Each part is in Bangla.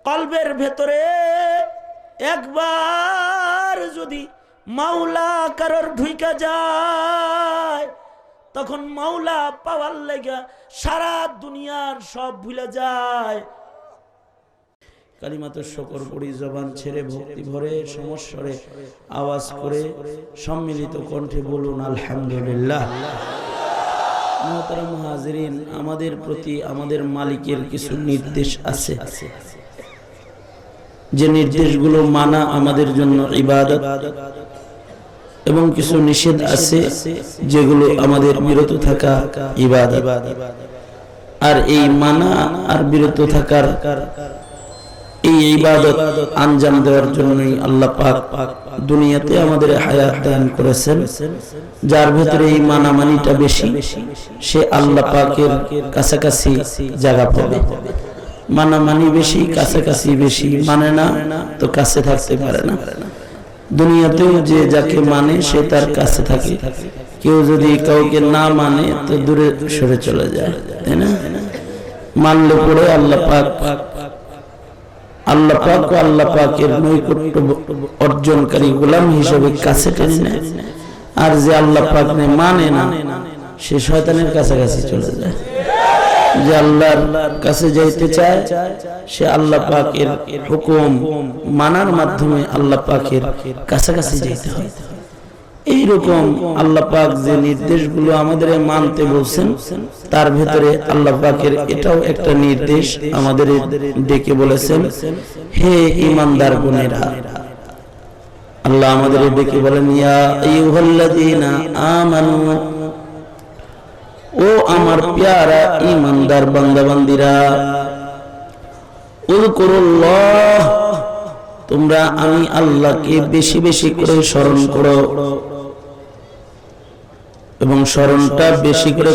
কলবের ভেতরে একবার যদি মাওলা কারোর ঢুইকা যায়, তখন মাওলা পাওয়ার লাগা সারা দুনিয়ার সব ভুলে যায়। কালিমাতুশ শুকর পড়ি জবান ছেড়ে ভক্তি ভরে সমস্বরে আওয়াজ করে সম্মিলিত কণ্ঠে বলুন আলহামদুলিল্লাহ। মুহতারাম হাজিরিন, আমাদের প্রতি আমাদের মালিকের কিছু নির্দেশ আছে, যে নির্দেশগুলো মানা আমাদের জন্য ইবাদত, এবং কিছু নিষেধ আছে যেগুলো আমাদের বিরত থাকা ইবাদত। আর এই মানা আর বিরত থাকার এই ইবাদত আঞ্জাম দেওয়ার জন্যই আল্লাহ পাক দুনিয়াতে আমাদের হায়াত দান করেছেন। যার ভিতরে এই মানামানিটা বেশি, সে আল্লাহ পাকের কাছাকাছি জায়গা পাবে। মানামানি বেশি, কাছাকাছি বেশি, মানে না তো কাছে থাকতে পারে না। দুনিয়াতেও যে যাকে মানে সে তার কাছে থাকে, কেউ যদি কাউকে না মানে তো দূরে সরে চলে যায়, তাই না? মানলে পড়ে আল্লাহ পাক ও আল্লাহ পাকের নৈকট্য অর্জনকারী গোলাম হিসেবে কাছে টেনে নেয়। আর যে আল্লাহ পাক মানে না, সে শয়তানের কাছাকাছি চলে যায়। যে আল্লাহর কাছে যাইতে চায়, সে আল্লাহ পাকের হুকুম মানার মাধ্যমে আল্লাহ পাকের কাছাকাছি যাইতে হয়। এইরকম আল্লাহ পাক যে নির্দেশগুলো আমাদের মানতে বলছেন, তার ভেতরে আল্লাহ পাকের এটাও একটা নির্দেশ আমাদের ডেকে বলেছেন, হে ঈমানদার গুণেরা। আল্লাহ আমাদের ডেকে বলেন, ইয়া আইয়ুহাল্লাযীনা আমানু, ও আমার প্যারা ঈমানদার বান্দা বান্দীরা, উযকুরুল্লাহ, তোমরা আমি আল্লাহকে বেশি বেশি করে স্মরণ করো, এবং স্মরণটা বেশি করে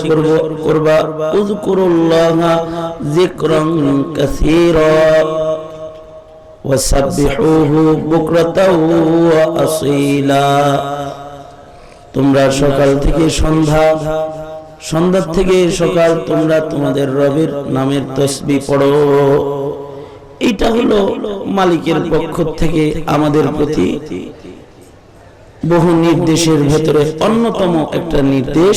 করবা। উযকুরুল্লাহা যিকরান কাসীরা ওয়াসাব্বিহুহু বুকরাতাও ওয়া আসীলা। তোমরা সকাল থেকে সন্ধ্যা, সন্ধ্যা থেকে সকাল তোমরা তোমাদের রবের নামের তাসবিহ পড়ো। এটা হলো মালিকের পক্ষ থেকে আমাদের প্রতি বহু নির্দেশের ভেতরে অন্যতম একটা নির্দেশ,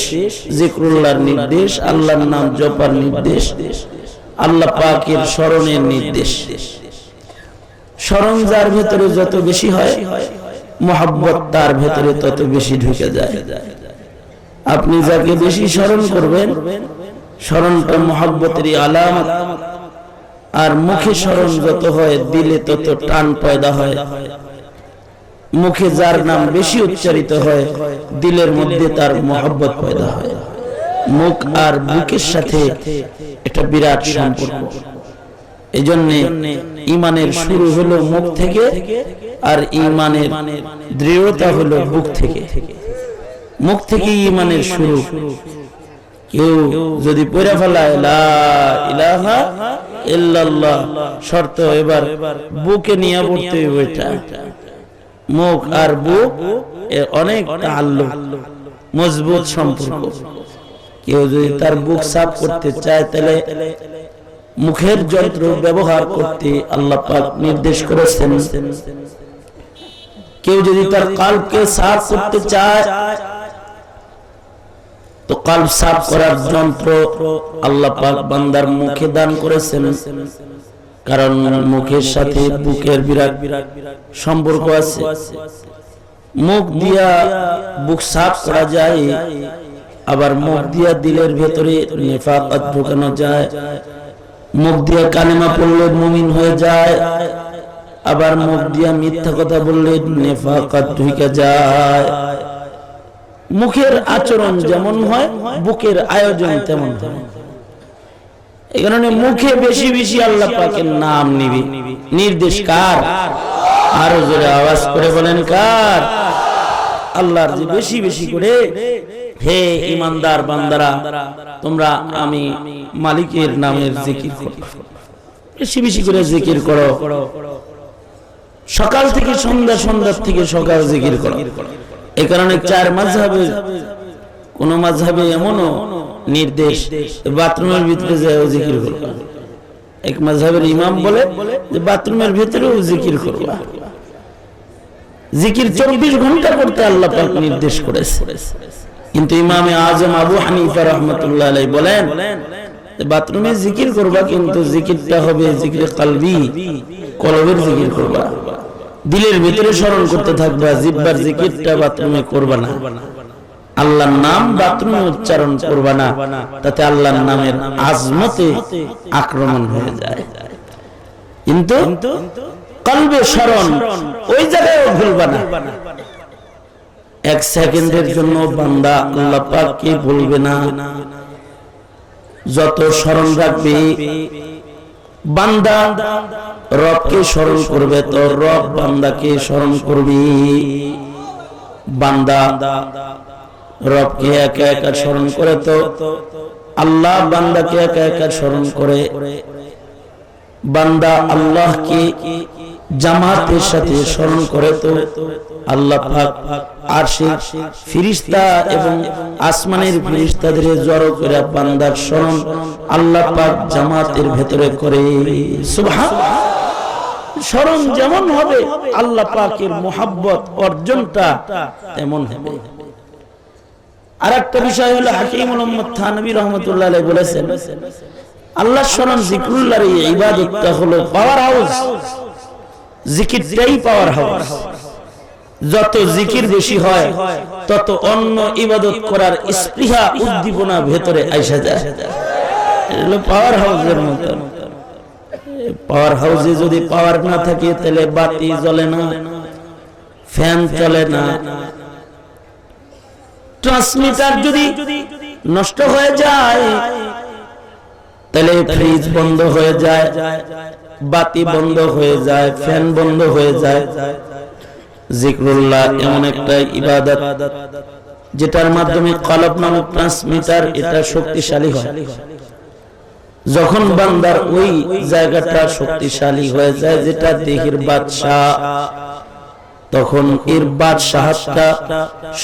জিকরুল্লাহর নির্দেশ, আল্লাহর নাম জপার নির্দেশ, আল্লাহ পাকের স্মরণের নির্দেশ। স্মরণ যার ভেতরে যত বেশি হয়, মুহাব্বত তার ভেতরে তত বেশি ঢুকে যায়। আপনি যাকে বেশি স্মরণ করবেন, স্মরণটা মুহাব্বতেরই আলামত। আর মুখে স্মরণ যত হয়, দিলে তত টান পয়দা হয়। মুখে যার নাম বেশি উচ্চারিত হয়, দিলের মধ্যে তার মুহাব্বত পয়দা হয়। মুখ আর বুকের সাথে একটা বিরাট সম্পর্ক। এজন্য ঈমানের শুরু হলো মুখ থেকে, আর ঈমানের দৃঢ়তা হলো বুক থেকে। মুখ থেকে ঈমানের শুরু। কেউ যদি পড়ে ফেলায় লা ইলাহা ইল্লাল্লাহ, শর্ত এবার বুকে নিয়ে পড়তে হবে। এটা মুখ আর বুক এর অনেক তাআল্লুক, মজবুত সম্পর্ক। কেউ যদি তার বুক সাফ করতে চায়, তাহলে মুখের যন্ত্র ব্যবহার করতে আল্লাহ পাক নির্দেশ করেছেন। কেউ যদি তার কলবকে সাফ করতে চায়, তো কলব সাফ করার যন্ত্র আল্লাহ পাক বান্দার মুখে দান করেছেন। কারণ মুখের সাথে বুকের বিরাট সম্পর্ক আছে। মুখ দিয়া বুক সাফ করা যায়, আবার মুখ দিয়া দিলের ভেতরে নিফাকাত ঢোকানো যায়। মুখ দিয়া কালেমা পড়লে মুমিন হয়ে যায়, আবার মুখ দিয়া মিথ্যা কথা বললে নিফাকাত ঢুকে যায়। মুখের আচরণ যেমন হয়, বুকের আয়োজন তেমন হয়। এই কারণে মুখে বেশি বেশি আল্লাহ পাকের নাম নিবি। নির্দেশ কার? আরো জোরে আওয়াজ করে বলেন কার? আল্লাহর। যে বেশি বেশি করে, হে ঈমানদার বান্দারা, তোমরা আমি মালিকের নামের জিকির করো, বেশি বেশি করে জিকির করো। সকাল থেকে সন্ধ্যা, সন্ধ্যা থেকে সকাল জিকির করো। এই কারণে চার মাযহাবে কোন মাযহাবে এমনও নির্দেশ বাথরুমের ভিতরে যায় জিকির করো। এক মাযহাবের ইমাম বলে যে বাথরুমের ভিতরেও জিকির করবা। জিকির 24 ঘন্টা করতে আল্লাহ পাক নির্দেশ করেছে। কিন্তু ইমামে আজম আবু হানিফা রাহমাতুল্লাহ আলাইহি বলেন বাথরুমে জিকির করবা, কিন্তু জিকিরটা হবে জিকিরে কলবি, কলবের জিকির করবা, দিলের ভিতরে স্মরণ করতে থাকবা। জিহ্বার জিকিরটা বাথরুমে করবা না। আল্লাহর নাম বাথরুমে উচ্চারণ করবা না, তাতে আল্লাহর নামের আজমতে আক্রমণ হয়ে যায়। কিন্তু কলবে স্মরণ ওই জায়গায় ভুলবা না। এক সেকেন্ডের জন্য বান্দা আল্লাহ পাককে ভুলবে না। যত স্মরণ রাখবে বান্দা রবকে স্মরণ করবে, তো রব বান্দাকে স্মরণ করবে। বান্দা রবকে একা একা স্মরণ করে তো আল্লাহ বান্দাকে একা একা স্মরণ করে। বান্দা আল্লাহকে জামাতের সাথে স্মরণ করে তো আল্লাহ পাক আরশের ফেরেশতা এবং আসমানের ফেরেশতাদের জড়ো করে বান্দার স্মরণ আল্লাহ পাক জামাতের ভেতরে করে। সুবহানাল্লাহ। স্মরণ যেমন হবে আল্লাহ পাকের মুহাব্বত অর্জনটা তেমন হবে। আরেকটা বিষয় হলো হাকিমুল উম্মাত থানভী রাহমাতুল্লাহ আলাইহি বলেছেন আল্লাহর স্মরণ জিকরুল্লাহর এই ইবাদতটা হলো পাওয়ার হাউস। জিকিরটাই power house. যত জিকির বেশি হয় তত অন্য ইবাদত করার স্পৃহা উদ্দীপনা ভেতরে আইসা যায়। এটা পাওয়ার হাউসের মতো। পাওয়ার হাউসে যদি পাওয়ার না থাকে তাহলে বাতি জ্বলে না, ফ্যান চলে না, ট্রান্সমিটার যদি নষ্ট হয়ে যায় তাহলে ফ্রিজ বন্ধ হয়ে যায়, বাতি বন্ধ হয়ে যায়, ফ্যান বন্ধ হয়ে যায়। জিকরুল্লাহ এমন একটা ইবাদত যেটার মাধ্যমে কলব নামক ট্রান্সমিটার এটা শক্তিশালী হয়। যখন বান্দার ওই জায়গাটা শক্তিশালী হয়ে যায়, যেটা দেহের বাদশা, তখন এর বাদশাহটা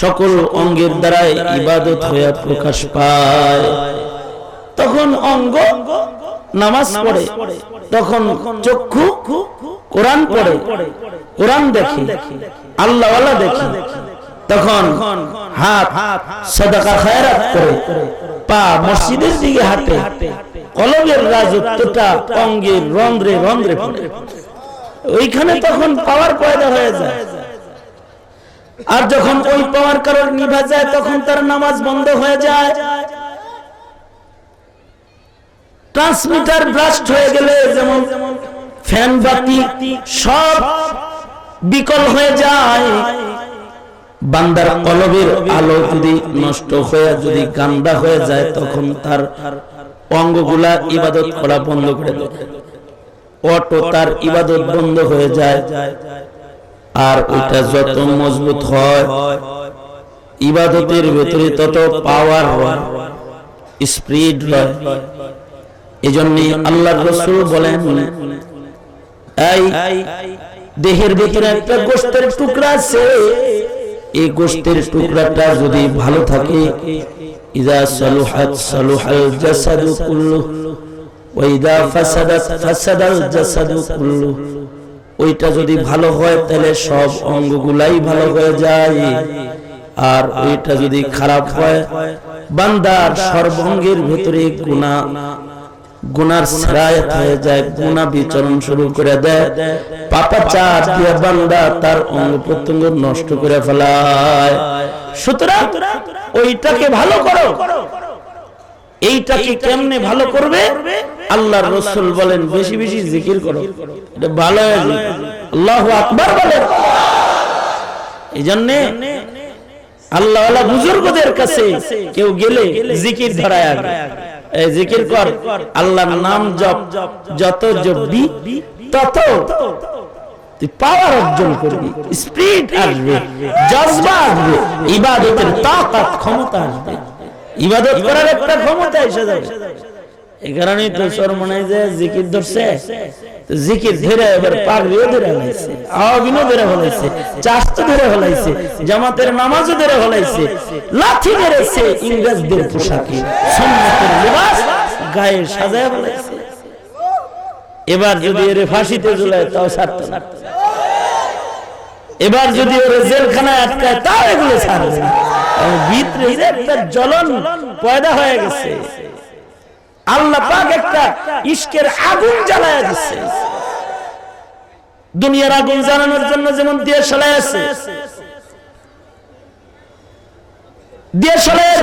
সকল অঙ্গের দ্বারাই ইবাদত হয়ে প্রকাশ পায়। তখন অঙ্গ নামাজ পড়ে, তখন চক্ষু কোরআন পড়ে, কোরআন দেখে, আল্লাহওয়ালা দেখে, তখন হাত সাদাকা খায়রাত করে, পা মসজিদের দিকে হাঁটে, কলবের রাজত্বটা অঙ্গের রন্ধ্রে রন্ধ্রে পড়ে। ওইখানে তখন পাওয়ার পয়দা হয়ে যায়। আর যখন ওই পাওয়ার কারণ নিভা যায় তখন তার নামাজ বন্ধ হয়ে যায়। ট্রান্সমিটার ব্লাস্ট হয়ে গেলে যেমন ফ্যান বাতি সব বিকল হয়ে যায়, বান্দার কলবের আলো যদি নষ্ট হয়ে যদি গান্দা হয়ে যায় তখন তার অঙ্গগুলা ইবাদত করা বন্ধ করে দেয়, অটো তার ইবাদত বন্ধ হয়ে যায়। আর ওটা যত মজবুত হয় ইবাদতের ভেতরে তত পাওয়ার হয়, স্পিড হয়। এজন্য আল্লাহর রাসূল বলেন এই দেহের ভিতরে একটা গোশতের টুকরা আছে, এই গোশতের টুকরাটা যদি ভালো থাকে, ইযা সালুহাত সালুহাল জাসাদু কুল্লুহু ওয়া ইযা ফাসাদাত ফাসাদাল জাসাদু কুল্লুহু। ওইটা যদি ভালো হয় তাহলে সব অঙ্গগুলাই ভালো হয়ে যায়। আর ওইটা যদি খারাপ হয় বান্দার সর্বাঙ্গের ভিতরে গুনার সরায়াত হয়ে যায়, গুনাহ বিচরণ শুরু করে দেয়, পাপাচার দিয়ে বান্দা তার অঙ্গ প্রত্যঙ্গ নষ্ট করে ফেলায়। সুতরাং ওইটাকে ভালো করো। এইটাকে কেমনে ভালো করবে? আল্লাহর রাসূল বলেন বেশি বেশি জিকির করো, এটা ভালো হয়ে যাবে। আল্লাহু আকবার বলেন। এইজন্য আল্লাহওয়ালা বুজুর্গদের কাছে কেউ গেলে জিকির ধরায় আগে, এই জিকির কর, আল্লাহর নাম জপ, যত জপবি তত তুই পাওয়ার অর্জন করবি, স্পিড আসবে, জজবা আসবে, ইবাদতের তাকাত ক্ষমতা আসবে, ইবাদত করার একটা ক্ষমতা এসে যাবে। এই কারণেই তো সরমনায় যে জিকির ধরছে, জিকির ধরে এবার পাগড়িও ধরে ফেলাইছে, আওয়াবিনও ধরে ফেলাইছে, চাষতো ধরে ফেলাইছে, জামাতের নামাজও ধরে ফেলাইছে, লাঠি মেরেছে ইংরেজদের পোশাকে, সুন্নতের লিবাস গায়ে সাজায় ফেলাইছে। এবার যদি এর ফাঁসিতে ঝুলায় তাও ছাড়তো না, এবার যদি ওর জেলখানায় আটকায় তাও এগুলো ছাড়বে না। ভিতরে একটা জ্বলন পয়দা হয়ে গেছে, আল্লাহ পাক একটা ইশকের আগুন জ্বালায় দিচ্ছে। দুনিয়ার আগুন জ্বালানোর জন্য যেমন দেশলাই আছে, দেশলের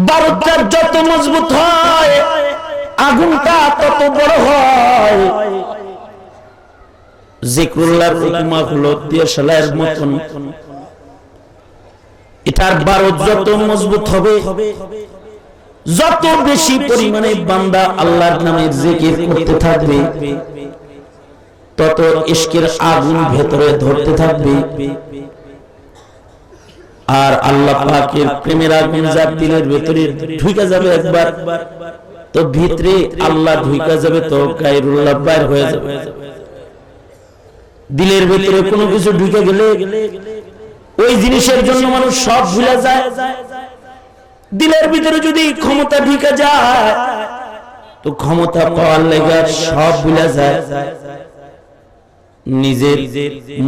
বারুদটা যত মজবুত হয় আগুনটা তত বড় হয়। জিকরুল্লাহর উপমা হলো দেশলাইয়ের মতন, এটার বারুদ যত মজবুত হবে, যত বেশি পরিমাণে বান্দা আল্লাহর নামের জিকির করতে থাকবে, তত ইশকের আগুন ভেতরে ধরতে থাকবে। আর আল্লাহ পাকের প্রেমের আগুন যার দিলের ভেতরে ঢুকে যাবে একবার, তো ভিতরে আল্লাহ ঢুকে যাবে, তো গায়রুল্লাহ বাইর হয়ে যাবে। দিলের ভেতরে কোনো কিছু ঢুকে গেলে ওই জিনিসের জন্য মানুষ সব ভুলে যায়। দিলের ভিতরে যদি ক্ষমতা ঢুকে যায় তো ক্ষমতা পাওয়ার লেগে সব ভুলে যায়, নিজের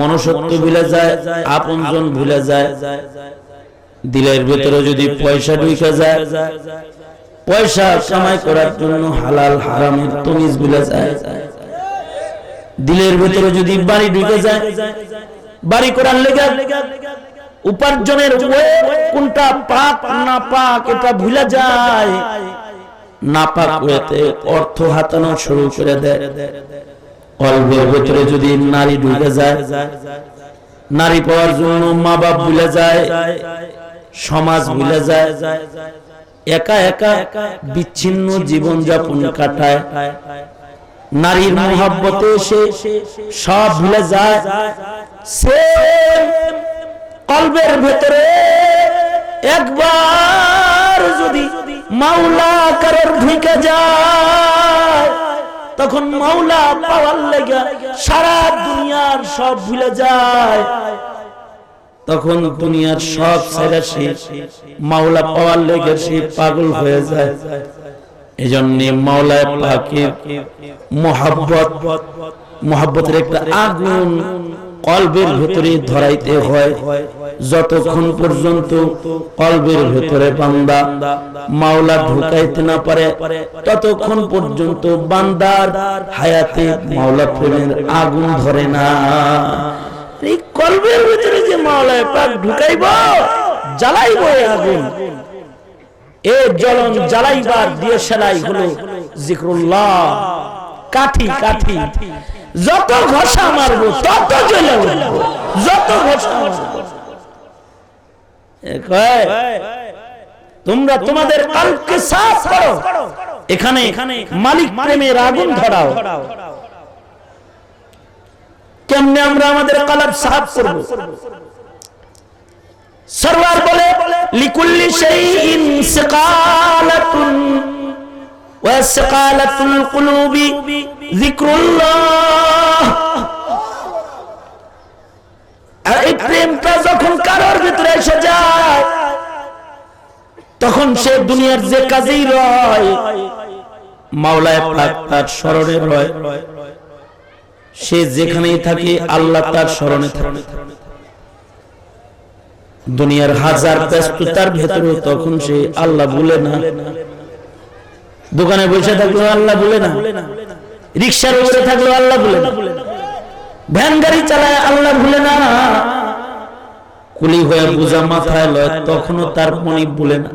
মনুষ্যত্ব ভুলে যায়, আপনজন ভুলে যায়। দিলের ভিতরে যদি পয়সা ঢুকে যায়, পয়সা কামাই করার জন্য হালাল হারামের তমিজ ভুলে যায়। দিলের ভিতরে যদি বাড়ি ঢুকে যায়, বাড়ি করার লেগে উপার্জনের কোনটা পাক না পাক এটা ভুলে যায়, না পাক হইতে অর্থ হাতানো শুরু করে দেয়। কলবের ভিতরে যদি নারী ঢুকে যায়, নারী পাওয়ার জন্য মা বাপ ভুলে যায়, সমাজ ভুলে যায়, একা একা বিচ্ছিন্ন জীবন যাপন কাটায়। নারীর মোহাব্বতে এসে সব ভুলে যায়। সে কলবের ভিতরে একবার যদি মাওলা কারোর ঢুকে যায়, তখন মাওলা পাওয়ার লেগে সারা দুনিয়ার সব ভুলে যায়। তখন দুনিয়ার সব ছেড়ে সে মাওলা পাওয়ার লেগে সে পাগল হয়ে যায়। এজন্য মাওলা পাকের মোহাব্বতের একটা আগুন কলবের ভিতরে ধরাইতে হয়। যতক্ষণ পর্যন্ত কলবের ভিতরে বান্দা মাওলা ঢুকাইতে না পারে, ততক্ষণ পর্যন্ত বান্দার হায়াতে মাওলা প্রেমের আগুন ধরে না। এই কলবের ভিতরে যে মাওলা পাক ঢুকাইব, জ্বালাইব আগুন, এই জ্বলন জ্বালাইবার দিয়ে সেলাই হলো জিকরুল্লাহ। কাঠি কাঠি যত ঘষা মারবো তত জ্বলে উঠবো, যত ঘষা মারবো। তোমরা তোমাদের কলবকে সাফ করো, এখানে মালিক প্রেমের আগুন ধরাও। কেমনে আমরা আমাদের কলব সাফ করব? সরওয়ার বলে লিকুল্লি শাইইন সিকালাতুন ওয়া সিকালাতুল কুলুবি যিকরুল্লাহ। আর এই প্রেমটা যখন কারোর ভিতরে এসে যায়, তখন সে দুনিয়ার যে কাজেই রয় মাওলা পাক তার স্মরণে রয়। সে যেখানেই থাকে আল্লাহ তার স্মরণে থাকে। দুনিয়ার হাজার ব্যস্ততার ভেতরে তখন সে আল্লাহ ভুলে না। দোকানে বসে থাকলেও আল্লাহ ভুলে না, রিকশার উপরে থাকলেও আল্লাহ ভুলে না, ভ্যান গাড়ি চালায় আল্লাহ ভুলে না, কুলি হয়ে বোঝা মাথায় লয় তখনও তার মনি ভুলে না,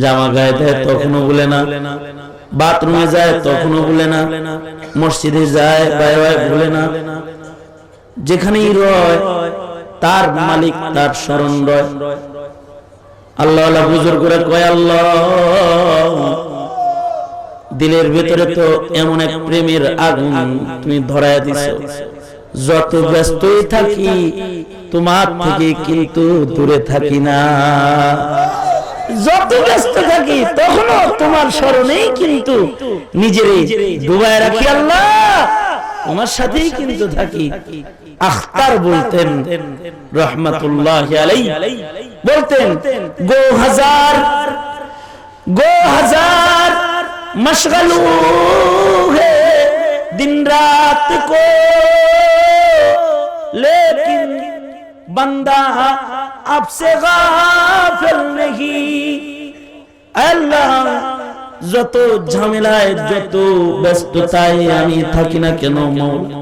জামা গায়ে দেয় তখনও ভুলে না, বাথরুমে যায় তখনও ভুলে না, মসজিদে যায় বাইরে ভুলে না। যেখানেই রয় তার মালিক তার স্মরণ রয়। আল্লাহ আল্লাহ বুজুর্গরা কয়, আল্লাহ দিলের ভিতরে তো এমন এক প্রেমের আগুন তুমি ধরায় দিছো, যত ব্যস্তই থাকি তোমার থেকে কিন্তু দূরে থাকি না। যত ব্যস্ত থাকি তখনও তোমার স্মরণেই কিন্তু নিজেরে ডুবায় রাখি। আল্লাহ তোমার সাথেই কিন্তু থাকি। আখতার বলতেন রহমাতুল্লাহি আলাইহি, বলতেন গো হাজার मशगलू है दिन रात को, लेकिन बंदा आपसे गाफिल नहीं। अल्लाह যত ঝামেলায় যত ব্যস্ততায় আমি থাকি না কেন মওলা,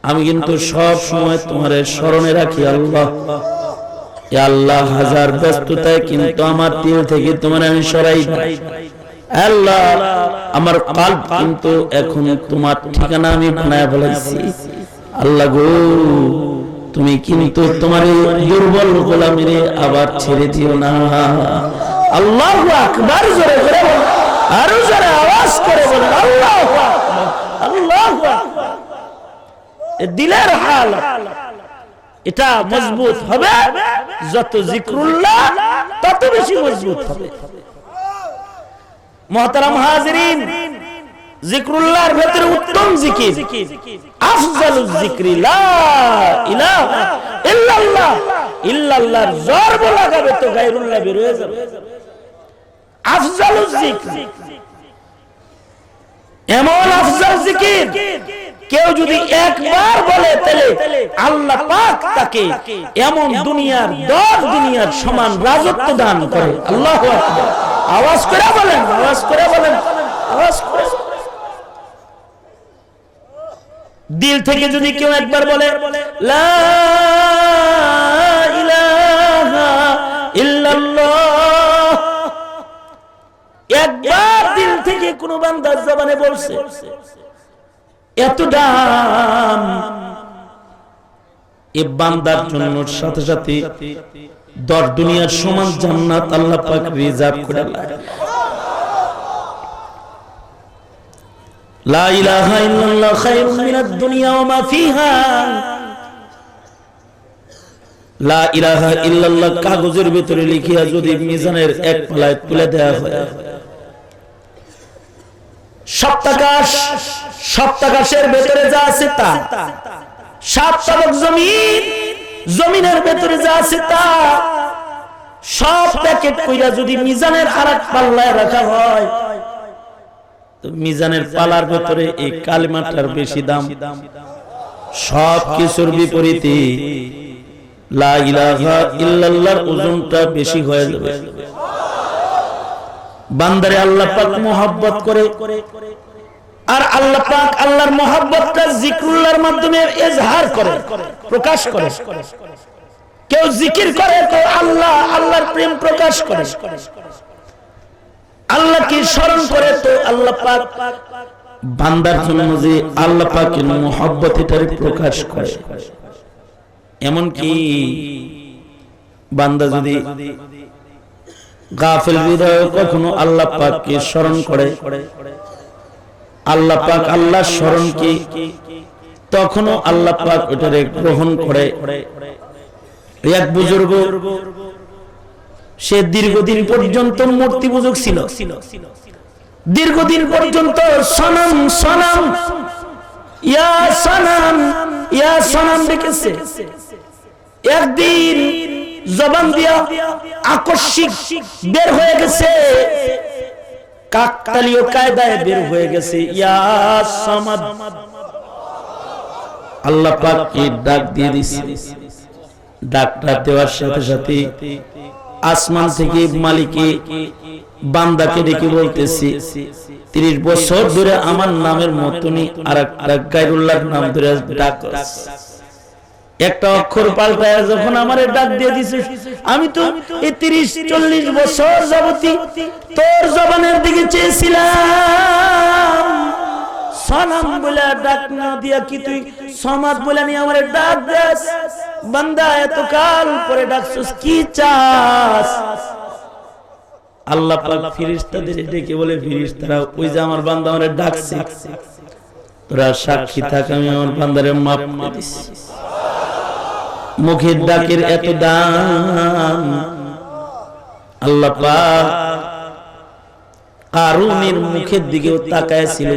আমি কিন্তু সব সময় তোমার স্মরণে রাখি আল্লাহ। ইয়া আল্লাহ, হাজার ব্যস্ততায় কিন্তু আমার দিল থেকে তোমার আমি সরাই আল্লাহ। আমার কলব কিন্তু এখন তোমার ঠিকানা আমি বানায় ফেলেছি আল্লাহ গো। তুমি কিন্তু তোমার দুর্বল গোলামীরে আবার ছেড়ে দিও না। আল্লাহু আকবার, জোরে করে বল, আরো জোরে আওয়াজ করে বল আল্লাহু আকবার, আল্লাহু আকবার। দিলের হাল এটা মজবুত হবে, যত জিক্রুল্লাহ তত বেশি মজবুত হবে। মুহতারাম হাজিরিন, জিক্রুল্লাহর ভিতরে উত্তম জিকির, আফজালুজ জিকরি লা ইলাহা ইল্লাল্লাহ। ইল্লাল্লাহর জরব লাগাবে তো গায়রুল্লাহ বের হয়ে যাবে। আফজালুজ জিকরি, এমন আফজাল জিকির কেউ যদি একবার বলে তাহলে আল্লাহ পাক তাকে এমন দুনিয়ার 10 দুনিয়ার সমান রাজত্ব দান করে। আল্লাহু আকবার, আওয়াজ করে বলেন, আওয়াজ করে বলেন, আওয়াজ করে। দিল থেকে যদি কেউ একবার বলে লা ইলাহা ইল্লাল্লাহ, একবার দিল থেকে কোন বান্দার জবানে বলছে, এত দাম এই বান্দার জন্য সাথে সাথে 10 দুনিয়ার সমান জান্নাত আল্লাহ পাক রিজার্ভ করে রাখে। লা ইলাহা ইল্লাল্লাহ খায়রুম মিনাদ দুনিয়া ওয়া মা ফিহা। লা ইলাহা ইল্লাল্লাহ কাগজের ভিতরে লিখিয়া যদি মিজানের এক পালায় তুলে দেয়া হয়, সপ্তাকাশের ভেতরে যা আছে তা, 7 তবক জমিন, জমিনের ভেতরে যা আছে তা সব প্যাকেট কইরা যদি মিজানের আরেক পাল্লায় রাখা হয়, তো মিজানের পালার ভেতরে এই কালিমাটার বেশি দাম। সব কিছুর বিপরীতে লা ইলাহা ইল্লাল্লাহর ওজনটা বেশি হয়ে যাবে। বান্দারে আল্লাহ পাক মোহাব্বত করে, আর আল্লাহ পাক আল্লাহর মোহাব্বতটা জিক্রুল্লাহর মাধ্যমে ইজহার করে, প্রকাশ করে। কেউ জিকির করে তো আল্লাহ আল্লাহর প্রেম প্রকাশ করে, আল্লাহকে স্মরণ করে তো আল্লাহ পাক বান্দার জন্য যে আল্লাহ পাকের মোহাব্বত এটারে প্রকাশ করে। এমনকি বান্দা যদি গাফিল হৃদয়ে কখনো আল্লাহ পাককে স্মরণ করে, আল্লাহ পাক আল্লাহর স্মরণকে তখনও আল্লাহ পাক ওটারে গ্রহণ করে। এক বুজুর্গ, সে দীর্ঘদিন পর্যন্ত মূর্তি পূজক ছিল, দীর্ঘদিন পর্যন্ত সনম সনম ইয়া সনম ইয়া সনম ডেকেছে। একদিন জবান দিয়া আকস্মিক বের হয়ে গেছে, কাকতালীয় কায়দায় বের হয়ে গেছে ইয়া সামাদ। আল্লাহ পাক কি ডাক দিয়ে দিছে। ডাকটা দেওয়ার সাথে সাথে আসমান থেকে মালিকে বান্দাকে ডেকে বলতেছি, 30 বছর ধরে আমার নামের মতনই আরেকটা গায়রুল্লাহর নাম ধরে ডাকস। একটা অক্ষর পাল্টায় যখন আমারে ডাক দিয়ে দিছিস, আমি তো এই 30-40 বছর যাবতি তোর জবানের দিকে চেয়েছিলাম। সনম বলে ডাক না দিয়া কি তুই সমাদ বলে নি আমারে ডাক দেস? বান্দা এত কাল পরে ডাকছস, কি চাস? আল্লাহ পাক ফেরেশতাদের ডেকে বলে, ফেরেশতারা ওই যে আমার বান্দা আমারে ডাকছে, তোরা সাক্ষী থাক, আমি আমার বান্দারে মাফ করে দিছি। মুখের ডাকের এত দাম। আল্লাহ পাক কারুনের মুখের দিকেও তাকায় ছিল।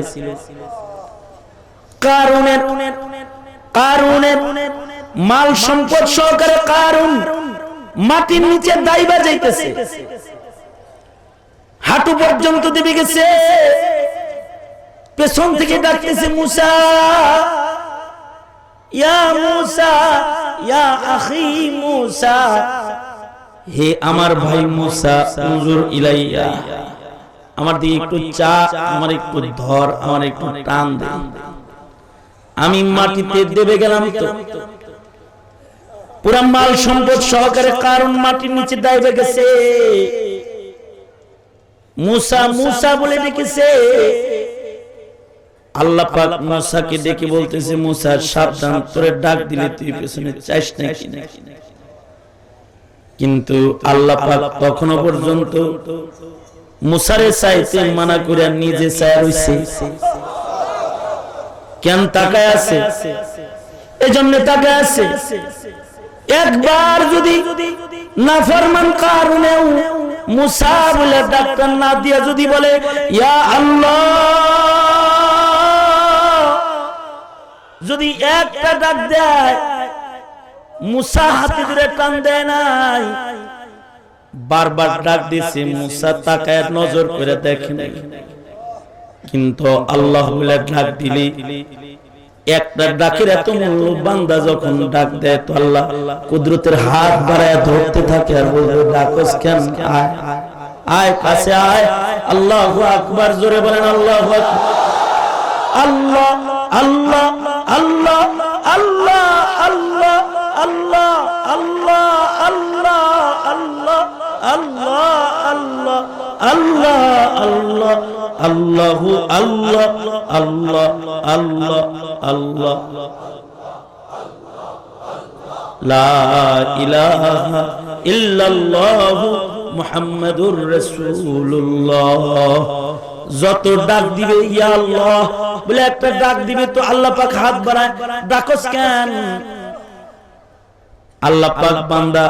কারুনের মাল সম্পদ সহকারে কারুন মাটির নিচে দাইবা যাইতেছে। হাঁটু পর্যন্ত দেবে গেছে। পেছন থেকে ডাকতেছে মুসা, ইয়া মুসা, ইয়া আখি মুসা, হে আমার ভাই মুসা, উনজুর ইলাইয়া, আমার দিকে একটু চা, আমার একটু ধর, আমার একটু টান দে। আমি মাটিতে দেবে গেলাম তো পুরা মাল সম্পদ সহকারে কারণ মাটির নিচে দাইবে গেছে। মুসা মুসা বলে ডেকেছে। আল্লাহ পাক মুসাকে ডেকে বলতেছে, মুসা সাবধান, তোরে ডাক দিলে তুই পেছনে চাইস না। কিন্তু আল্লাহ পাক তখনো পর্যন্ত মুসারে চাইতে মানা করে নিজে চায় রইছে। কেন তাকায় আছে? এজন্য তাকায় আছে। একবার যদি নাফরমান কারণেও মুসা বলে ডাক্তার না দিয়া যদি বলে ইয়া আল্লাহ, যদি একটা ডাক দেয়, মুসা হাতে ধরে টান দেয় নাই, বারবার ডাক দিছে, মুসা তাকায় নজর করে দেখে নাই। কিন্তু আল্লাহ বলে ডাক দিলে, একটা ডাকের এত মূল্য, বান্দা যখন ডাক দেয় তো আল্লাহ কুদরতের হাত বাড়ায় ধরতে থাকে আর বলবে ডাকস কেন, আয় আয় কাছে আয়। আল্লাহু আকবার, জোরে বলেন আল্লাহু আকবার। আল্লাহ আল্লাহ আল্লাহ আল্লাহ আল্লাহ আল্লাহ আল্লাহ আল্লাহ আল্লাহ আল্লাহ আল্লাহ আল্লাহ আল্লাহ আল্লাহু আল্লাহ আল্লাহ আল্লাহ আল্লাহ লা ইলাহা ইল্লাল্লাহ মুহাম্মাদুর রাসূলুল্লাহ। যত ডাক দিবে ইয়া আল্লাহ বলে একটা ডাক দিবে তো আল্লাহ পাক হাত বাড়ায়, ডাকস কেন? আল্লাহ পাক বান্দা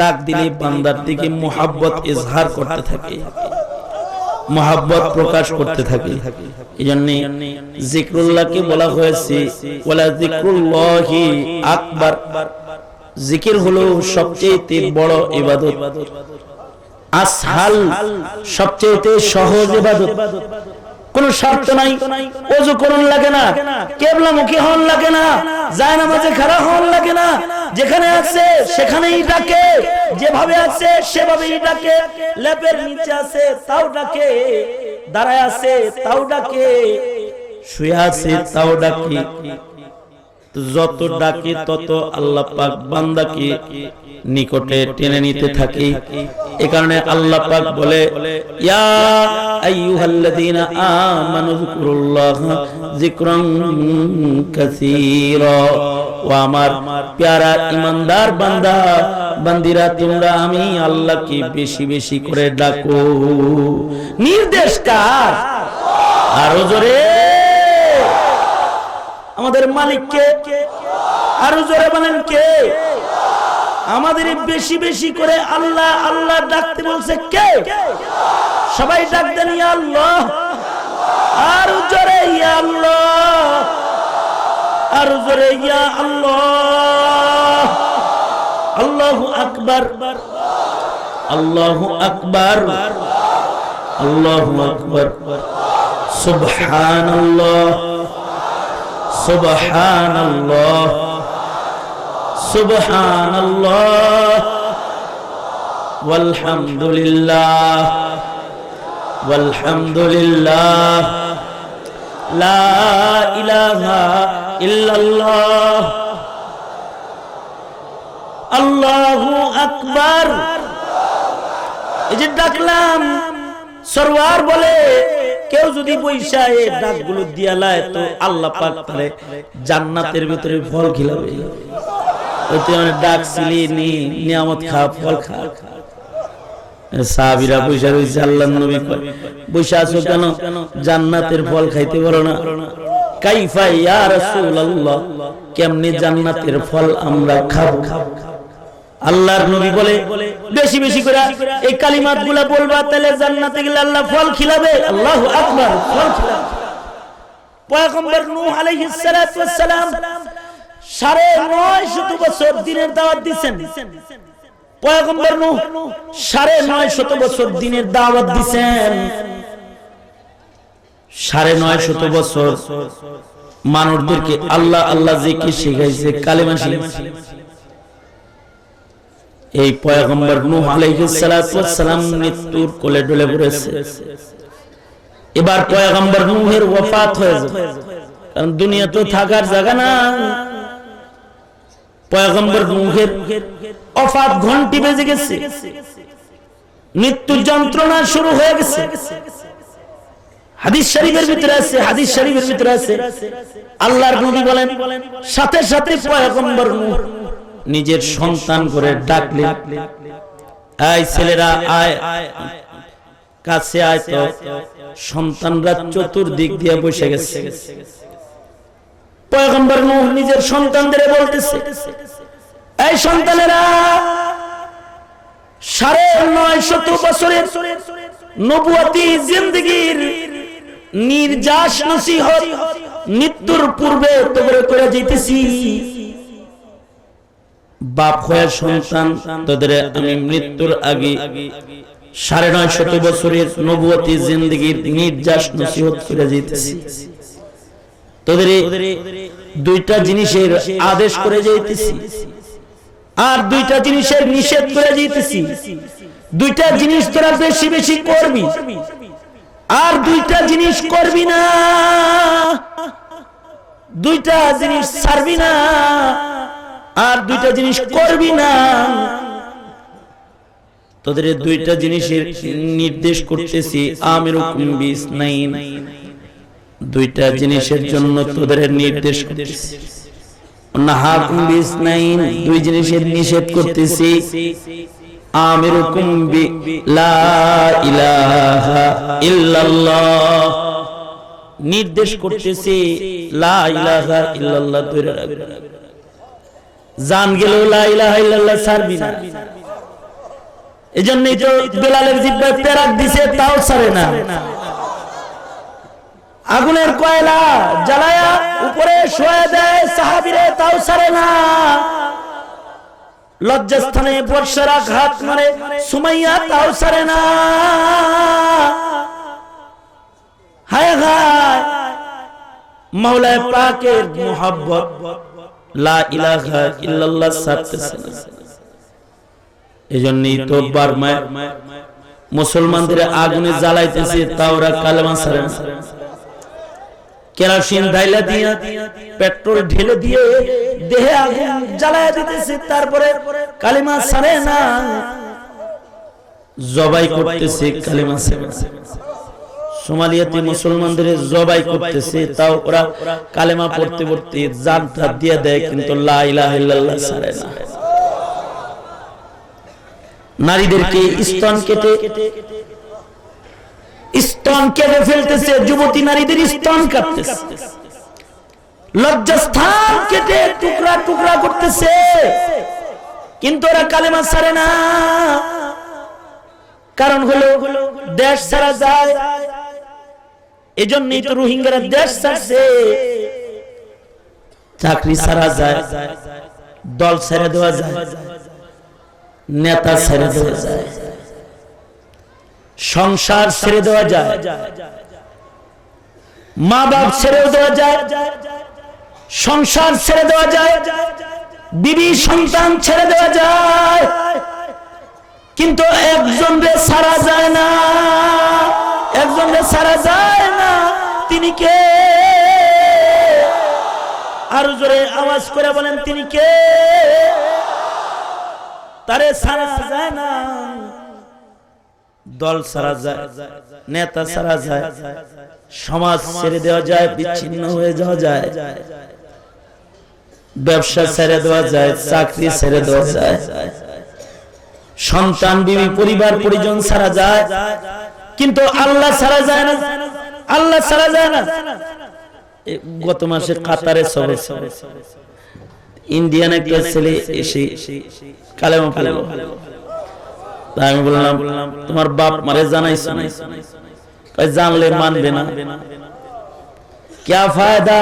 ডাক দিলে বান্দার দিকে মুহাব্বত ইজহার করতে থাকে, মুহাব্বত প্রকাশ করতে থাকে। এজন্য জিকরুল্লাহকে বলা হয়েছে ওয়ালা জিকরুল্লাহি আকবার। জিকির হলো সবচেয়ে বড় ইবাদত, আসহাল সবচেয়ে সহজ ইবাদত। কোন শর্ত নাই, ওযু করুন লাগে না, কিবলামুখী হন লাগে না, জায়নামাজে খাড়া হন লাগে না, যেখানে আছে সেখানেই ডাকে, যেভাবে আছে সেভাবেই ডাকে, লেপের নিচে আছে তাও ডাকে, দাঁড়ায় আছে তাও ডাকে, শুয়ে আছে তাও ডাকে। যত ডাকে তত আল্লাহ পাক বান্দাকে নিকটে টেনে নিতে থাকে। এই কারণে আল্লাহ পাক বলে ইয়া আইয়ুহাল্লাযীনা আমানু যিকুরুল্লাহা যিকরান কাসীরা। ও আমার প্যারা ঈমানদার বান্দা বান্দিরা, তোমরা আমি আল্লাহকে বেশি বেশি করে ডাকো। নির্দেশ কার? আরো জোরে, আমাদের মালিককে। আরো জোরে বলেন কে? আমাদের বেশি বেশি করে আল্লাহ আল্লাহ ডাকতে বলছে কে? সবাই ডাক দেন ইয়া আল্লাহ। আরো জোরে ইয়া আল্লাহ, আরো জোরে ইয়া আল্লাহ। আল্লাহু আকবার, আল্লাহু আকবার, আল্লাহু আকবার। সুবহানাল্লাহ, সুবহানাল্লাহ, সুবহানাল্লাহ, ওয়ালহামদুলিল্লাহ, ওয়ালহামদুলিল্লাহ, লা ইলাহা ইল্লাল্লাহ, আল্লাহু আকবার। এই যে ডাকলাম, সরওয়ার বলে কেউ যদি বৈশা এই ডাকগুলো দিয়া লায় তো আল্লাহ পাক তারে জান্নাতের ভিতরে ফল খিলাবে। ওইতে মানে ডাক ছিলি নি নিয়ামত খা, ফল খা। সাহাবীরা বৈশা রইছে, আল্লাহর নবী কয় বৈশা আছো কেন? জান্নাতের ফল খাইতে পারো না? কাইফা ইয়া রাসূলুল্লাহ, কেমনে জান্নাতের ফল আমরা খাবো? আল্লাহর নবী বলে বেশি বেশি করে এই কালিমাতগুলো বলবা, তাহলে জান্নাতে গেলে আল্লাহ ফল খিলাবে। আল্লাহু আকবার, ফল খিলাবে। পয়গম্বর নূহ আলাইহিস সালাতু ওয়াস সালাম ৯৫০ বছর দিনের দাওয়াত দিবেন, পয়গম্বর নূহ 950 বছর দিনের দাওয়াত দিয়েছেন। 950 বছর মানুষদেরকে আল্লাহ আল্লাহ জিকির শিখাইছে, কালেমা শিখাইছে। এই পয়গম্বর নূহ আলাইহিস সালাতু ওয়াস সালাম মৃত্যুর কোলে ঢলে পড়েছে। এবার পয়গম্বর নূহের ওয়াফাত হয়ে যাবে, কারণ দুনিয়া তো থাকার জায়গা না। পয়গম্বর নূহের ওয়াফাত ঘন্টি বেজে গেছে, মৃত্যুর যন্ত্রণা শুরু হয়ে গেছে। হাদিস শরীফের ভিতরে আছে, আল্লাহর নবী বলেন সাথে সাথে পয়গম্বর নূহ নিজের সন্তান করে ডাকলেন, আয় ছেলেরা আয় কাছে আয়। তো সন্তানরা চতুর্দিক দিয়ে বসে গেছে। পয়গম্বর নূহ নিজের সন্তানদের বলতেছে, এই সন্তানেরা 950 বছরের নবুয়তি জিন্দেগীর নির্যাস নসিহত মৃত্যুর পূর্বে তোমরা করে যেতেছি। বাপ হয়ে সন্তান তোদের আমি মৃত্যুর আগে 950 বছরের নবুয়তি জিন্দেগির নির্যাস নসিহত করে যেতেছি। তোদের দুইটা জিনিসের আদেশ করে যাইতেছি, আর দুইটা জিনিসের নিষেধ করে যাইতেছি। দুইটা জিনিস তোরা বেশি বেশি করবি, আর দুইটা জিনিস করবি না। দুইটা জিনিস ছাড়বি না, আর দুইটা জিনিস করবি না। তোদের দুইটা জিনিসের নির্দেশ করতেছি। আমিরুকুম বিসনাইন, দুইটা জিনিসের জন্য তোদের নির্দেশ করতেছি। নাহাকুম বিসনাইন, দুই জিনিসের নিষেধ করতেছি। আমিরুকুম বিলা ইলাহা ইল্লাল্লাহ, নির্দেশ করতেছি লা ইলাহা ইল্লাল্লাহ ধরে রাখবি। জান গেল লা ইলাহা ইল্লাল্লাহ ছাড়বি না। এজন্যই তো বেলালের জিহ্বায় পেরাক দিছে, তাও ছাড়ে না। আগুনের কয়লা জ্বালায়া উপরে শোয়া দেয় সাহাবীরে, তাও ছাড়ে না। লজ্জাস্থানে বর্ষার আঘাত মারে সুমাইয়া, তাও ছাড়ে না। হায় হায়, মাওলা পাকের মুহাব্বত লা ইলাহা ইল্লাল্লাহ ছাড়তেছে না। এজন্যই তো বার্মায় মুসলমানদের আগুনে জ্বালাইতেছে, তাও ওরা কালেমা ছাড়ে না। কেরোসিন ঢাইলা দিয়া, পেট্রোল ঢেলে দিয়ে দেহে আগুন জ্বালায় দিতেছে, তারপরে কালেমা ছাড়ে না। জবাই করতেছে, কালেমা ছাড়ে না। সোমালিয়াতে মুসলমানদের জবাই করতেছে, তাও ওরা কালেমা পড়তে পড়তে জানটা দিয়ে দেয়, কিন্তু লা ইলাহা ইল্লাল্লাহ ছাড়ে না। নারীদেরকে স্তন কেটে ফেলতেছে, যুবতী নারীদের স্তন কাটতেছে, লজ্জাস্থান কেটে টুকরা টুকরা করতেছে, কিন্তু ওরা কালেমা ছাড়ে না। কারণ হলো দেশ ছাড়া যায়। এজন্যই তো রোহিঙ্গারা দেশ ছাড়ছে। চাকরি ছাড়া যায়, দল ছেড়ে দেওয়া যায়, নেতা ছেড়ে দেওয়া যায়, সংসার ছেড়ে দেওয়া যায়, মা বাপ ছেড়ে দেওয়া যায়, সংসার ছেড়ে দেওয়া যায়, বিবি সন্তান ছেড়ে দেওয়া যায়, কিন্তু একজনকে ছাড়া যায় না। একজনকে ছাড়া যায় না। তিনি কে? আরো জোরে আওয়াজ করে বলেন, তিনি কে? তারে ছাড়া যায় না। দল ছাড়া যায়, নেতা ছাড়া যায়, সমাজ ছেড়ে দেওয়া যায়, বিচ্ছিন্ন হয়ে যাওয়া যায়, ব্যবসা ছেড়ে দেওয়া যায়, চাকরি ছেড়ে দেওয়া যায়, সন্তান বিবি পরিবার পরিজন ছাড়া যায়, কিন্তু আল্লাহ ছাড়া যায় না। আল্লাহ ছাড়া যায় না। গত মাসে কাতারে সবে ইন্ডিয়ান একটা ছেলে এসে কালেমা পড়লো। আমি বললাম, তোমার বাপ মারে জানাইছো না? জানলে মানবে না। क्या फायदा?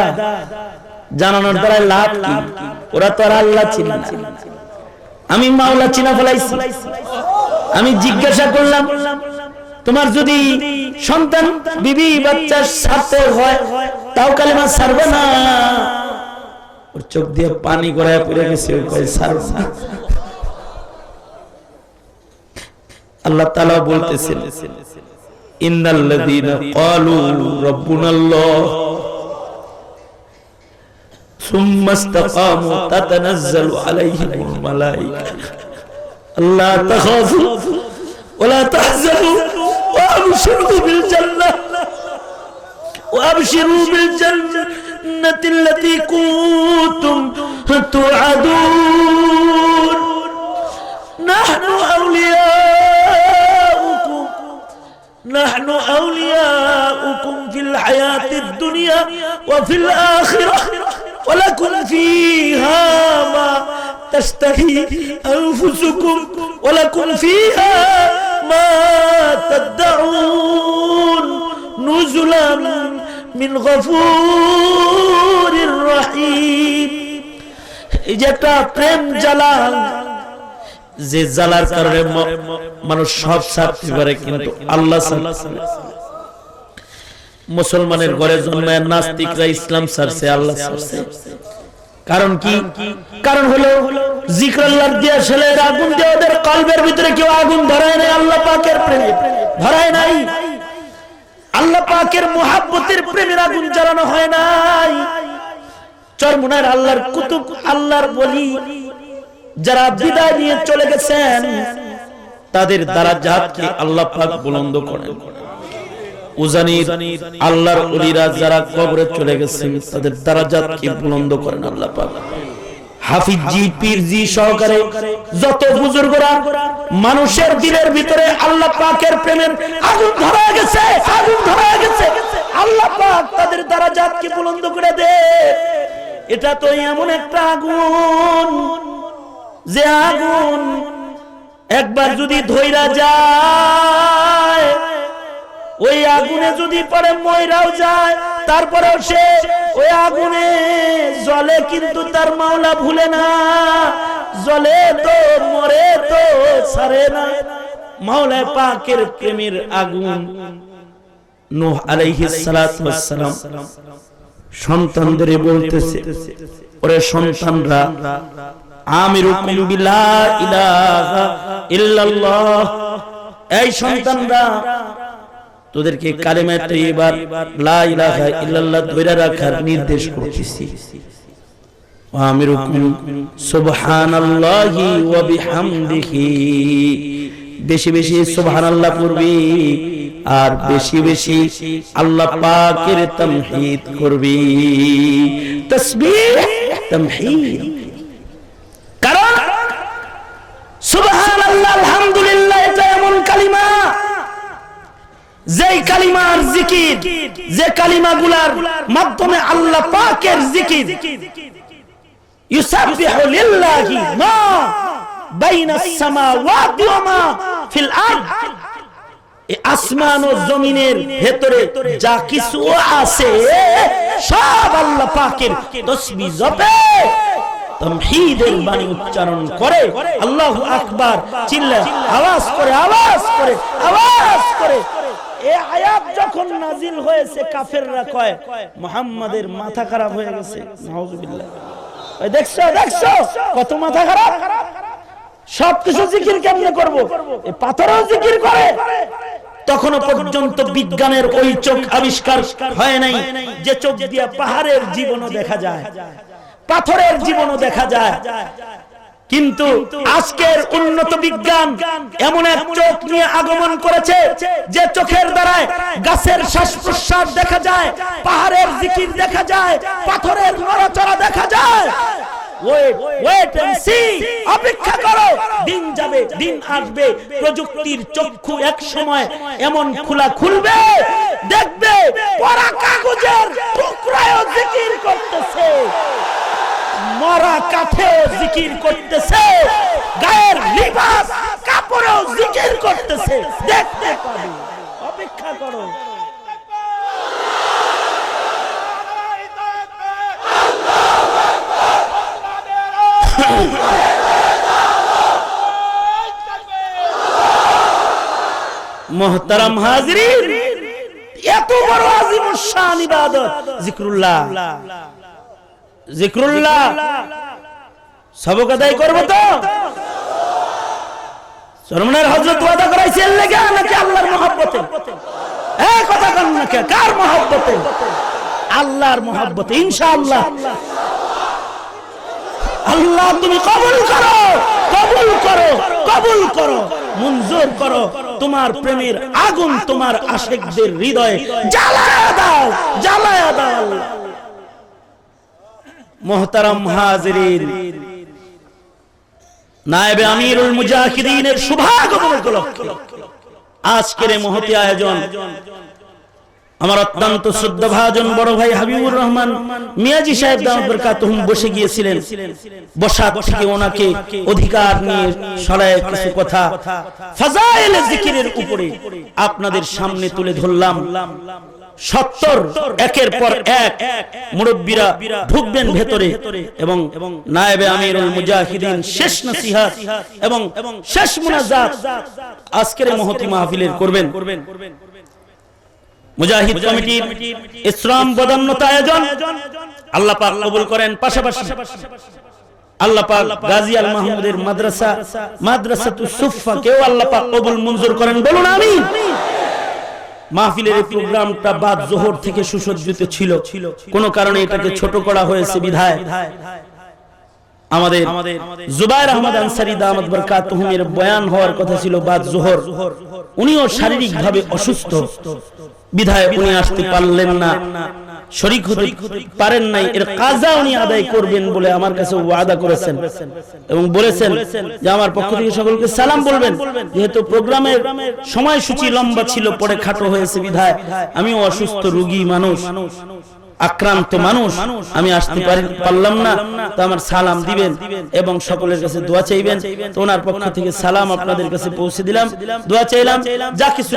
জানানোর দ্বারা লাভ কি? ওরা তো আর আল্লাহ চিনে না। আমি মাওলা চিনা ফেলাইছি। আমি জিজ্ঞাসা করলাম, তোমার যদি সন্তান বিবি বাচ্চা ছাড়তে হয় তাও কালেমা ছাড়বে না? ওর চোখ দিয়ে পানি গড়ায় পড়ে গেছে, ছাড়বে না। আল্লাহ তাআলা বলতেছেন, ইন্নাল্লাযীনা ক্বালু রাব্বুনাল্লাহ সুম্মা ইসতাকামু তাতানাজ্জালু আলাইহিমুল মালায়েকা আল্লা তাখাফু ওয়া লা তাহজানু ওয়া আবশিরু বিল জান্নাহ ওয়া আবশিরু বিল জান্নাতি আল্লাতী কুনতুম তুআদুন নাহনু أولياؤكم في الحياة الدنيا وفي الآخرة ولكم فيها ما تشتهي أنفسكم ولكم فيها ما تدعون نزلا من غفور رحيم. এই যে একটা প্রেম জ্বালা, যে জ্বালার কারণে মানুষ সব ছাড়তে পারে, কিন্তু আল্লাহ মুসলমানের ঘরে জন্মায় নাস্তিকরা ইসলাম ছাড়ছে, আল্লাহ ছাড়ছে। কারণ কি? কারণ হলো জিকরাল্লাহ দিয়া ছেলের আগুন দিয়ে ওদের কলবের ভিতরে কেউ আগুন ধরায় নাই, আল্লাহ পাকের প্রেমে ধরায় নাই, আল্লাহ পাকের মুহাব্বতের প্রেমের আগুন জ্বালানো হয় নাই। চরমুনার আল্লাহর কুতুব, আল্লাহর ওলি যারা বিদায় নিয়ে চলে গেছেন, তাদের দারাজাতকে আল্লাহ পাক বুলন্দ করেন। উজানির আল্লাহর ওলিরা যারা কবরে চলে গেছেন, তাদের দারাজাতকে বুলন্দ করেন আল্লাহ পাক। হাফিজি, পীরজি সহকারে যত বুজুর্গরা মানুষের দিলের ভিতরে আল্লাহ পাকের প্রেমের আগুন ধরা গেছে, আগুন ধরা গেছে, আল্লাহ পাক তাদের দারাজাতকে বুলন্দ করে দেয়। এটা তো এমন একটা আগুন, যে আগুন একবার যদি ধইরা যায়, ওই আগুনে যদি পরে ময়রাও যায়, তারপরেও সে ওই আগুনে জ্বলে, কিন্তু তার মাওলা ভুলে না। জ্বলে তো মরে তো ছাড়ে না। মাওলা পাকের প্রেমের আগুন। নূহ আলাইহিস সালাতু ওয়াস সালাম সন্তানদের বলতেছে, ওরে সন্তানরা, আমিরুকুম বিলা ইলাহা ইল্লাল্লাহ, এই সন্তানরা তোদেরকে কালেমা তাইয়্যিবা লা ইলাহা ইল্লাল্লাহ ধরে রাখার নির্দেশ করতেছি। আমিরুকুম সুবহানাল্লাহি ওয়া বিহামদিহি, বেশি বেশি সুবহানাল্লাহ পড়বি আর বেশি বেশি আল্লাহ পাকের তামহিদ করবি। তাসবিহ, তামহিদ। কারণ সুবহানাল্লাহ, আলহামদুলিল্লাহ এটা এমন কালিমা, যেই কালিমার জিকির, যে কালিমাগুলার মাধ্যমে আল্লাহ পাকের জিকির, ইউসাববিহু লিল্লাহি মা বাইনাস সামাওয়াতি ওয়া মা ফিল আরদ, এই আসমান ও জমিনের ভেতরে যা কিছু আছে সব আল্লাহ পাকের তাসবিহ জপে, তামহিদের বাণী উচ্চারণ করে, আল্লাহু আকবার চিল্লা আওয়াজ করে, আওয়াজ করে, আওয়াজ করে। এই আয়াত যখন নাজিল হয়েছে, কাফেররা কয় মুহাম্মাদের মাথা খারাপ হয়ে গেছে। নাউজুবিল্লাহ। এই দেখছো, দেখছো কত মাথা খারাপ। সবকিছু জিকির কেমনে করব? এই পাথরও জিকির করে। তখনও পর্যন্ত বিজ্ঞানের ওই চোখ আবিষ্কার হয় নাই যে চোখ দিয়ে পাহাড়ের জীবনও দেখা যায়, পাথরের জীবনও দেখা যায়। কিন্তু আজকের উন্নত বিজ্ঞান এমন এক চোখ নিয়ে আগমন করেছে, যে চোখের দ্বারায় গাছের শ্বাস প্রশ্বাস দেখা যায়, পাহাড়ের জিকির দেখা যায়, পাথরের নড়াচড়া দেখা যায়। ওয়েট এন্ড সি, অপেক্ষা করো, দিন যাবে, দিন আসবে, প্রযুক্তির চক্ষু এক সময় এমন খোলা খুলবে, দেখবে পড়া কাগজের টুকরায়ও জিকির করতেছে, মরা কাঠেও জিকির করতেছে, গায়ের লিবাস কাপড়েও জিকির করতেছে। দেখতে পাবে, অপেক্ষা করো। মুহতারাম হাজিরিন, এত বড় আজিমুশ শান ইবাদত জিকরুল্লাহ, জিকরুল্লাহ সবক আদায় করব তো? সরমনের হযরত ওয়াদা করাইছেন লাগা নাকি আল্লাহর মহব্বতে? এই কথা কোন না, কার মহব্বতে? আল্লাহর মহব্বতে ইনশাআল্লাহ। আল্লাহ তুমি কবুল করো, কবুল করো, কবুল করো, মঞ্জুর করো। তোমার প্রেমের আগুন তোমার আশিকদের হৃদয়ে জ্বালায়া দাও, জ্বালায়া দাও। মুহতারাম হাজিরিন, নায়েবে আমিরুল মুজাহিদিনের শুভাগমন উপলক্ষে আজকের এই মহতি আয়োজন আমার অত্যন্ত শ্রদ্ধাভাজন বড় ভাই হাবিবুর রহমান মিয়াজি সাহেব দামাত বরকাতুহুম বসে গিয়েছিলেন। বসা থেকে ওনাকে অধিকার নিয়ে সরায় কিছু কথা ফাজাইলে জিকিরের উপরে আপনাদের সামনে তুলে ধরলাম। 70 একের পর এক মুরব্বীরা ঢুকবেন ভেতরে এবং নায়েবে আমিরুল মুজাহিদিন শেষ নসিহত এবং শেষ মুনাজাত আজকের মহতি মাহফিলের করবেন। মুজাহিদ কমিটির ইসলাম বদান্যতা আয়োজন আল্লাহ পাক কবুল করেন। পাশাপাশি আল্লাহ পাক গাজী আল মাহমুদের মাদ্রাসা মাদ্রাসাতুস সুফফা কেও আল্লাহ পাক কবুল মঞ্জুর করেন, বলুন আমিন। মাহফিলের এই প্রোগ্রামটা বাদ জোহর থেকে সুসজ্জিত ছিল, কোন কারণে এটাকে ছোট করা হয়েছে বিধায় আমাদের জুবায়ের আহমদ আনসারী দামাত বরকাতুহুমের বয়ান হওয়ার কথা ছিল বাদ জোহর। উনিও শারীরিকভাবে অসুস্থ বিধায় উনি আসতে পারলেন না, শরীক হতে পারেন নাই। এর কাজা উনি আদায় করবেন বলে আমার কাছে ওয়াদা করেছেন এবং বলেছেন যে আমার পক্ষ থেকে সকলকে সালাম বলবেন। যেহেতু প্রোগ্রামের সময়সূচি লম্বা ছিল, পরে খাটো হয়েছে বিধায় আমিও অসুস্থ রোগী মানুষ, আক্রান্ত মানুষ, আমি আসতে পারলাম না। তো আমার সালাম দিবেন এবং সকলের কাছে দোয়া চাইবেন। তো ওনার পক্ষ থেকে সালাম আপনাদের কাছে পৌঁছে দিলাম, দোয়া চাইলাম। যা কিছু